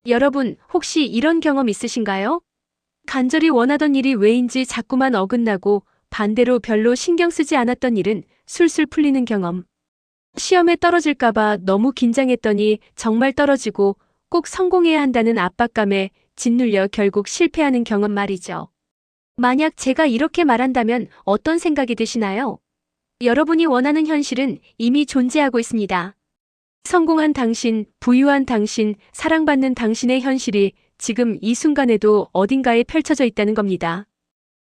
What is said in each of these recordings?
여러분, 혹시 이런 경험 있으신가요? 간절히 원하던 일이 왜인지 자꾸만 어긋나고 반대로 별로 신경 쓰지 않았던 일은 술술 풀리는 경험. 시험에 떨어질까봐 너무 긴장했더니 정말 떨어지고 꼭 성공해야 한다는 압박감에 짓눌려 결국 실패하는 경험 말이죠. 만약 제가 이렇게 말한다면 어떤 생각이 드시나요? 여러분이 원하는 현실은 이미 존재하고 있습니다. 성공한 당신, 부유한 당신, 사랑받는 당신의 현실이 지금 이 순간에도 어딘가에 펼쳐져 있다는 겁니다.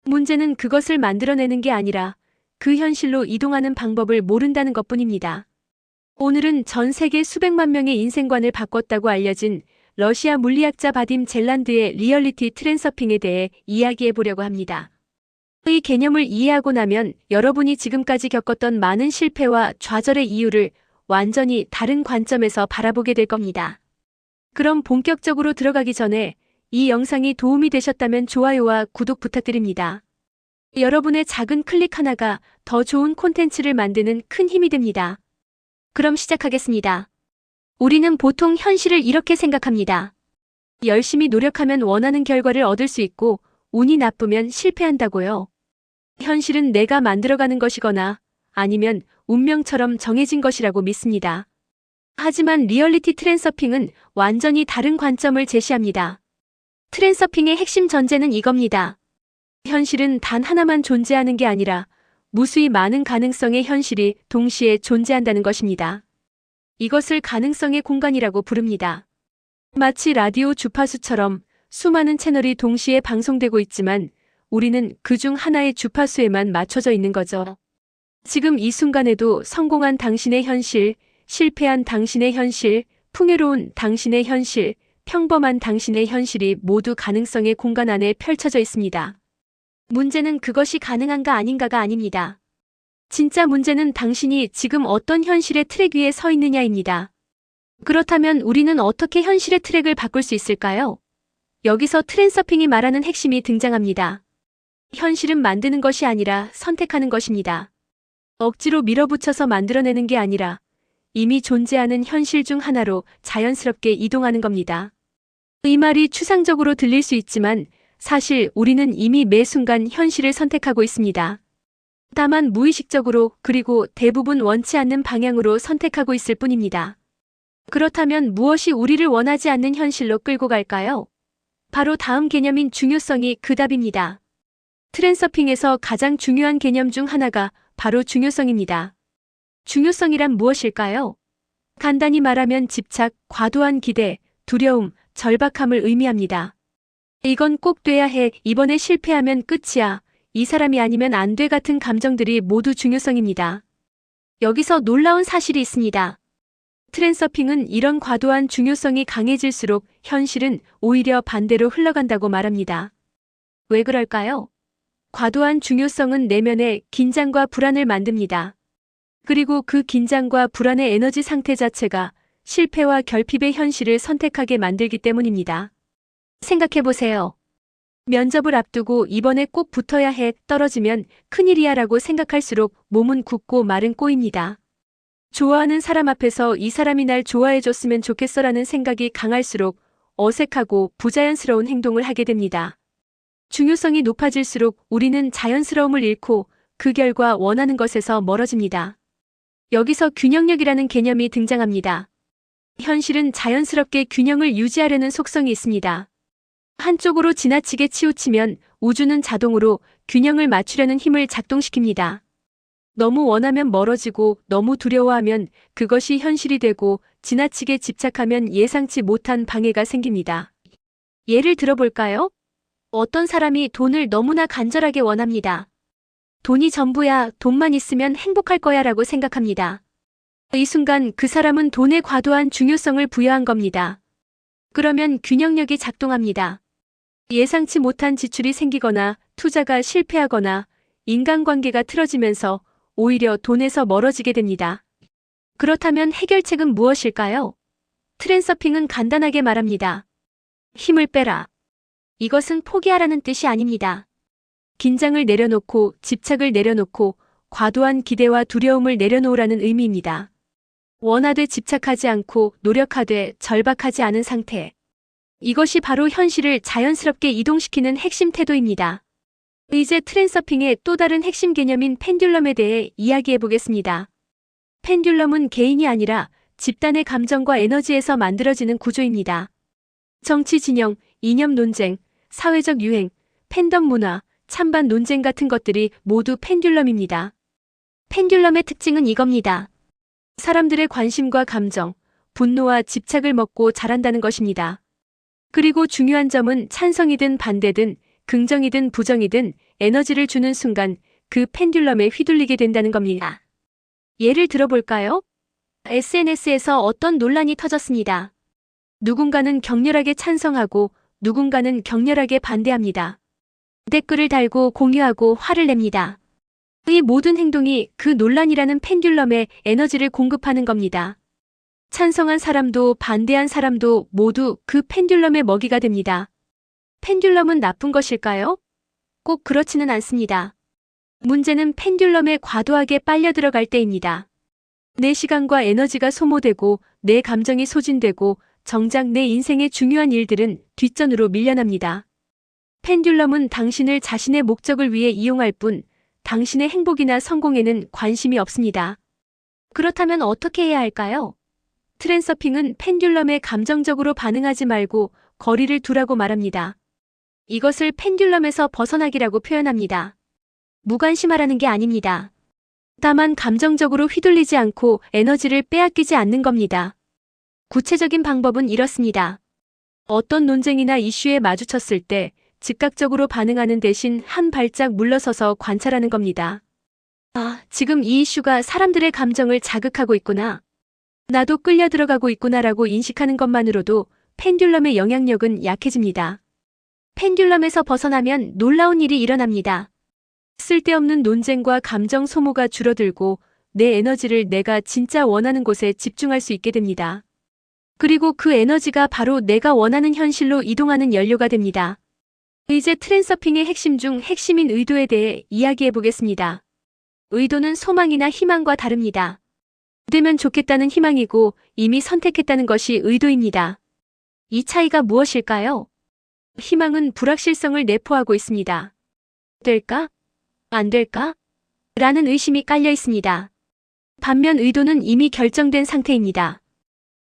문제는 그것을 만들어내는 게 아니라 그 현실로 이동하는 방법을 모른다는 것뿐입니다. 오늘은 전 세계 수백만 명의 인생관을 바꿨다고 알려진 러시아 물리학자 바딤 젤란드의 리얼리티 트랜서핑에 대해 이야기해 보려고 합니다. 이 개념을 이해하고 나면 여러분이 지금까지 겪었던 많은 실패와 좌절의 이유를 완전히 다른 관점에서 바라보게 될 겁니다. 그럼 본격적으로 들어가기 전에 이 영상이 도움이 되셨다면 좋아요와 구독 부탁드립니다. 여러분의 작은 클릭 하나가 더 좋은 콘텐츠를 만드는 큰 힘이 됩니다. 그럼 시작하겠습니다. 우리는 보통 현실을 이렇게 생각합니다. 열심히 노력하면 원하는 결과를 얻을 수 있고 운이 나쁘면 실패한다고요. 현실은 내가 만들어가는 것이거나 아니면 운명처럼 정해진 것이라고 믿습니다. 하지만 리얼리티 트랜서핑은 완전히 다른 관점을 제시합니다. 트랜서핑의 핵심 전제는 이겁니다. 현실은 단 하나만 존재하는 게 아니라 무수히 많은 가능성의 현실이 동시에 존재한다는 것입니다. 이것을 가능성의 공간이라고 부릅니다. 마치 라디오 주파수처럼 수많은 채널이 동시에 방송되고 있지만 우리는 그중 하나의 주파수에만 맞춰져 있는 거죠. 지금 이 순간에도 성공한 당신의 현실, 실패한 당신의 현실, 풍요로운 당신의 현실, 평범한 당신의 현실이 모두 가능성의 공간 안에 펼쳐져 있습니다. 문제는 그것이 가능한가 아닌가가 아닙니다. 진짜 문제는 당신이 지금 어떤 현실의 트랙 위에 서 있느냐입니다. 그렇다면 우리는 어떻게 현실의 트랙을 바꿀 수 있을까요? 여기서 트랜서핑이 말하는 핵심이 등장합니다. 현실은 만드는 것이 아니라 선택하는 것입니다. 억지로 밀어붙여서 만들어내는 게 아니라 이미 존재하는 현실 중 하나로 자연스럽게 이동하는 겁니다. 이 말이 추상적으로 들릴 수 있지만 사실 우리는 이미 매 순간 현실을 선택하고 있습니다. 다만 무의식적으로 그리고 대부분 원치 않는 방향으로 선택하고 있을 뿐입니다. 그렇다면 무엇이 우리를 원하지 않는 현실로 끌고 갈까요? 바로 다음 개념인 중요성이 그 답입니다. 트랜서핑에서 가장 중요한 개념 중 하나가 바로 중요성입니다. 중요성이란 무엇일까요? 간단히 말하면 집착, 과도한 기대, 두려움, 절박함을 의미합니다. 이건 꼭 돼야 해, 이번에 실패하면 끝이야, 이 사람이 아니면 안 돼 같은 감정들이 모두 중요성입니다. 여기서 놀라운 사실이 있습니다. 트랜서핑은 이런 과도한 중요성이 강해질수록 현실은 오히려 반대로 흘러간다고 말합니다. 왜 그럴까요? 과도한 중요성은 내면에 긴장과 불안을 만듭니다. 그리고 그 긴장과 불안의 에너지 상태 자체가 실패와 결핍의 현실을 선택하게 만들기 때문입니다. 생각해보세요. 면접을 앞두고 이번에 꼭 붙어야 해, 떨어지면 큰일이야 라고 생각할수록 몸은 굳고 말은 꼬입니다. 좋아하는 사람 앞에서 이 사람이 날 좋아해줬으면 좋겠어 라는 생각이 강할수록 어색하고 부자연스러운 행동을 하게 됩니다. 중요성이 높아질수록 우리는 자연스러움을 잃고 그 결과 원하는 것에서 멀어집니다. 여기서 균형력이라는 개념이 등장합니다. 현실은 자연스럽게 균형을 유지하려는 속성이 있습니다. 한쪽으로 지나치게 치우치면 우주는 자동으로 균형을 맞추려는 힘을 작동시킵니다. 너무 원하면 멀어지고 너무 두려워하면 그것이 현실이 되고 지나치게 집착하면 예상치 못한 방해가 생깁니다. 예를 들어볼까요? 어떤 사람이 돈을 너무나 간절하게 원합니다. 돈이 전부야, 돈만 있으면 행복할 거야 라고 생각합니다. 이 순간 그 사람은 돈에 과도한 중요성을 부여한 겁니다. 그러면 균형력이 작동합니다. 예상치 못한 지출이 생기거나 투자가 실패하거나 인간관계가 틀어지면서 오히려 돈에서 멀어지게 됩니다. 그렇다면 해결책은 무엇일까요? 트랜서핑은 간단하게 말합니다. 힘을 빼라. 이것은 포기하라는 뜻이 아닙니다. 긴장을 내려놓고 집착을 내려놓고 과도한 기대와 두려움을 내려놓으라는 의미입니다. 원하되 집착하지 않고 노력하되 절박하지 않은 상태. 이것이 바로 현실을 자연스럽게 이동시키는 핵심 태도입니다. 이제 트랜서핑의 또 다른 핵심 개념인 펜듈럼에 대해 이야기해 보겠습니다. 펜듈럼은 개인이 아니라 집단의 감정과 에너지에서 만들어지는 구조입니다. 정치 진영, 이념 논쟁, 사회적 유행, 팬덤 문화, 찬반 논쟁 같은 것들이 모두 펜듈럼입니다. 펜듈럼의 특징은 이겁니다. 사람들의 관심과 감정, 분노와 집착을 먹고 자란다는 것입니다. 그리고 중요한 점은 찬성이든 반대든 긍정이든 부정이든 에너지를 주는 순간 그 펜듈럼에 휘둘리게 된다는 겁니다. 예를 들어볼까요? SNS에서 어떤 논란이 터졌습니다. 누군가는 격렬하게 찬성하고 누군가는 격렬하게 반대합니다. 댓글을 달고 공유하고 화를 냅니다. 이 모든 행동이 그 논란이라는 펜듈럼에 에너지를 공급하는 겁니다. 찬성한 사람도 반대한 사람도 모두 그 펜듈럼의 먹이가 됩니다. 펜듈럼은 나쁜 것일까요? 꼭 그렇지는 않습니다. 문제는 펜듈럼에 과도하게 빨려 들어갈 때입니다. 내 시간과 에너지가 소모되고 내 감정이 소진되고 정작 내 인생의 중요한 일들은 뒷전으로 밀려납니다. 펜듈럼은 당신을 자신의 목적을 위해 이용할 뿐 당신의 행복이나 성공에는 관심이 없습니다. 그렇다면 어떻게 해야 할까요? 트랜서핑은 펜듈럼에 감정적으로 반응하지 말고 거리를 두라고 말합니다. 이것을 펜듈럼에서 벗어나기라고 표현합니다. 무관심하라는 게 아닙니다. 다만 감정적으로 휘둘리지 않고 에너지를 빼앗기지 않는 겁니다. 구체적인 방법은 이렇습니다. 어떤 논쟁이나 이슈에 마주쳤을 때 즉각적으로 반응하는 대신 한 발짝 물러서서 관찰하는 겁니다. 아, 지금 이 이슈가 사람들의 감정을 자극하고 있구나. 나도 끌려 들어가고 있구나라고 인식하는 것만으로도 펜듈럼의 영향력은 약해집니다. 펜듈럼에서 벗어나면 놀라운 일이 일어납니다. 쓸데없는 논쟁과 감정 소모가 줄어들고 내 에너지를 내가 진짜 원하는 곳에 집중할 수 있게 됩니다. 그리고 그 에너지가 바로 내가 원하는 현실로 이동하는 연료가 됩니다. 이제 트랜서핑의 핵심 중 핵심인 의도에 대해 이야기해 보겠습니다. 의도는 소망이나 희망과 다릅니다. 되면 좋겠다는 희망이고 이미 선택했다는 것이 의도입니다. 이 차이가 무엇일까요? 희망은 불확실성을 내포하고 있습니다. 될까? 안 될까? 라는 의심이 깔려 있습니다. 반면 의도는 이미 결정된 상태입니다.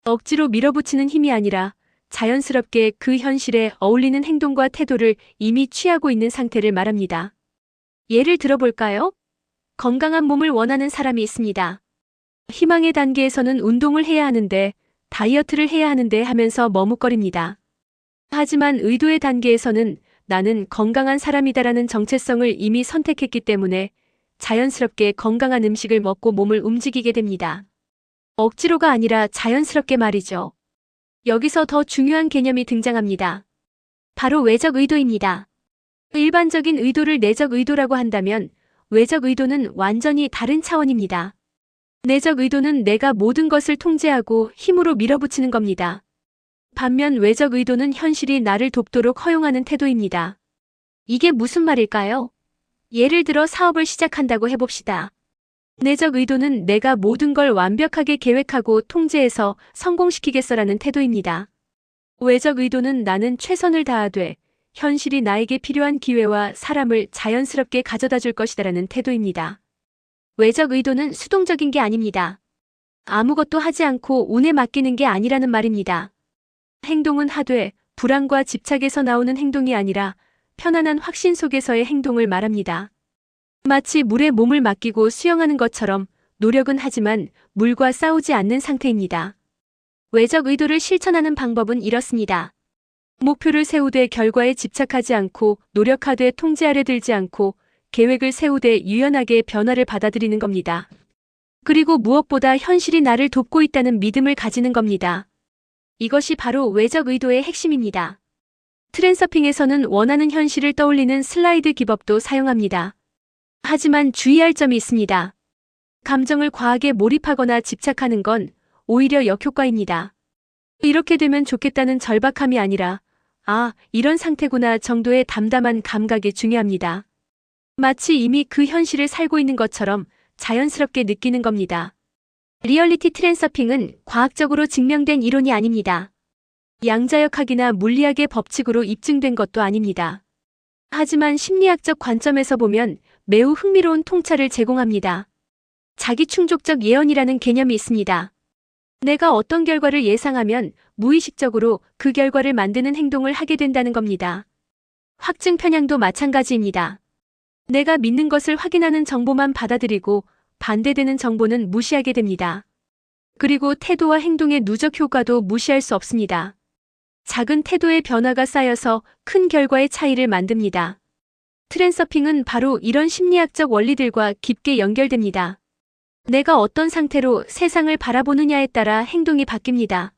억지로 밀어붙이는 힘이 아니라 자연스럽게 그 현실에 어울리는 행동과 태도를 이미 취하고 있는 상태를 말합니다. 예를 들어볼까요? 건강한 몸을 원하는 사람이 있습니다. 희망의 단계에서는 운동을 해야 하는데, 다이어트를 해야 하는데 하면서 머뭇거립니다. 하지만 의도의 단계에서는 나는 건강한 사람이다라는 정체성을 이미 선택했기 때문에 자연스럽게 건강한 음식을 먹고 몸을 움직이게 됩니다. 억지로가 아니라 자연스럽게 말이죠. 여기서 더 중요한 개념이 등장합니다. 바로 외적 의도입니다. 일반적인 의도를 내적 의도라고 한다면 외적 의도는 완전히 다른 차원입니다. 내적 의도는 내가 모든 것을 통제하고 힘으로 밀어붙이는 겁니다. 반면 외적 의도는 현실이 나를 돕도록 허용하는 태도입니다. 이게 무슨 말일까요? 예를 들어 사업을 시작한다고 해봅시다. 내적 의도는 내가 모든 걸 완벽하게 계획하고 통제해서 성공시키겠어라는 태도입니다. 외적 의도는 나는 최선을 다하되 현실이 나에게 필요한 기회와 사람을 자연스럽게 가져다 줄 것이다라는 태도입니다. 외적 의도는 수동적인 게 아닙니다. 아무것도 하지 않고 운에 맡기는 게 아니라는 말입니다. 행동은 하되 불안과 집착에서 나오는 행동이 아니라 편안한 확신 속에서의 행동을 말합니다. 마치 물에 몸을 맡기고 수영하는 것처럼 노력은 하지만 물과 싸우지 않는 상태입니다. 외적 의도를 실천하는 방법은 이렇습니다. 목표를 세우되 결과에 집착하지 않고 노력하되 통제하려 들지 않고 계획을 세우되 유연하게 변화를 받아들이는 겁니다. 그리고 무엇보다 현실이 나를 돕고 있다는 믿음을 가지는 겁니다. 이것이 바로 외적 의도의 핵심입니다. 트랜서핑에서는 원하는 현실을 떠올리는 슬라이드 기법도 사용합니다. 하지만 주의할 점이 있습니다. 감정을 과하게 몰입하거나 집착하는 건 오히려 역효과입니다. 이렇게 되면 좋겠다는 절박함이 아니라 아, 이런 상태구나 정도의 담담한 감각이 중요합니다. 마치 이미 그 현실을 살고 있는 것처럼 자연스럽게 느끼는 겁니다. 리얼리티 트랜서핑은 과학적으로 증명된 이론이 아닙니다. 양자역학이나 물리학의 법칙으로 입증된 것도 아닙니다. 하지만 심리학적 관점에서 보면 매우 흥미로운 통찰을 제공합니다. 자기충족적 예언이라는 개념이 있습니다. 내가 어떤 결과를 예상하면 무의식적으로 그 결과를 만드는 행동을 하게 된다는 겁니다. 확증 편향도 마찬가지입니다. 내가 믿는 것을 확인하는 정보만 받아들이고 반대되는 정보는 무시하게 됩니다. 그리고 태도와 행동의 누적 효과도 무시할 수 없습니다. 작은 태도의 변화가 쌓여서 큰 결과의 차이를 만듭니다. 트랜서핑은 바로 이런 심리학적 원리들과 깊게 연결됩니다. 내가 어떤 상태로 세상을 바라보느냐에 따라 행동이 바뀝니다.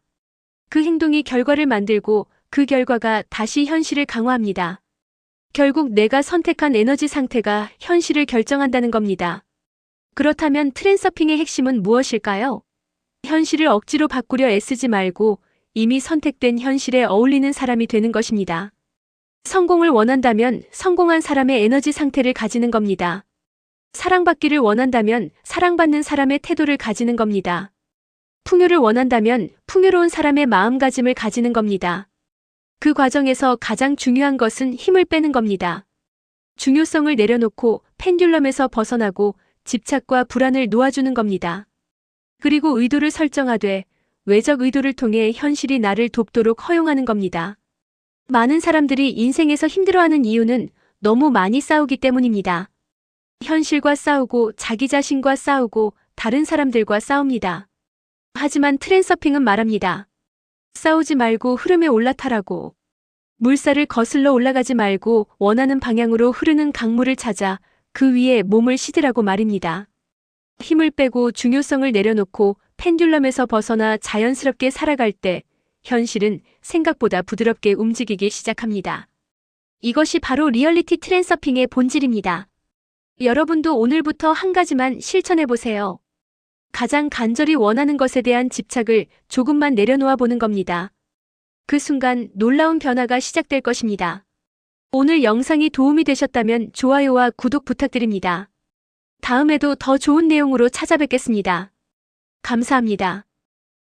그 행동이 결과를 만들고 그 결과가 다시 현실을 강화합니다. 결국 내가 선택한 에너지 상태가 현실을 결정한다는 겁니다. 그렇다면 트랜서핑의 핵심은 무엇일까요? 현실을 억지로 바꾸려 애쓰지 말고 이미 선택된 현실에 어울리는 사람이 되는 것입니다. 성공을 원한다면 성공한 사람의 에너지 상태를 가지는 겁니다. 사랑받기를 원한다면 사랑받는 사람의 태도를 가지는 겁니다. 풍요를 원한다면 풍요로운 사람의 마음가짐을 가지는 겁니다. 그 과정에서 가장 중요한 것은 힘을 빼는 겁니다. 중요성을 내려놓고 펜듈럼에서 벗어나고 집착과 불안을 놓아주는 겁니다. 그리고 의도를 설정하되 외적 의도를 통해 현실이 나를 돕도록 허용하는 겁니다. 많은 사람들이 인생에서 힘들어하는 이유는 너무 많이 싸우기 때문입니다. 현실과 싸우고 자기 자신과 싸우고 다른 사람들과 싸웁니다. 하지만 트랜서핑은 말합니다. 싸우지 말고 흐름에 올라타라고. 물살을 거슬러 올라가지 말고 원하는 방향으로 흐르는 강물을 찾아 그 위에 몸을 싣으라고 말입니다. 힘을 빼고 중요성을 내려놓고 펜듈럼에서 벗어나 자연스럽게 살아갈 때 현실은 생각보다 부드럽게 움직이기 시작합니다. 이것이 바로 리얼리티 트랜서핑의 본질입니다. 여러분도 오늘부터 한 가지만 실천해보세요. 가장 간절히 원하는 것에 대한 집착을 조금만 내려놓아 보는 겁니다. 그 순간 놀라운 변화가 시작될 것입니다. 오늘 영상이 도움이 되셨다면 좋아요와 구독 부탁드립니다. 다음에도 더 좋은 내용으로 찾아뵙겠습니다. 감사합니다.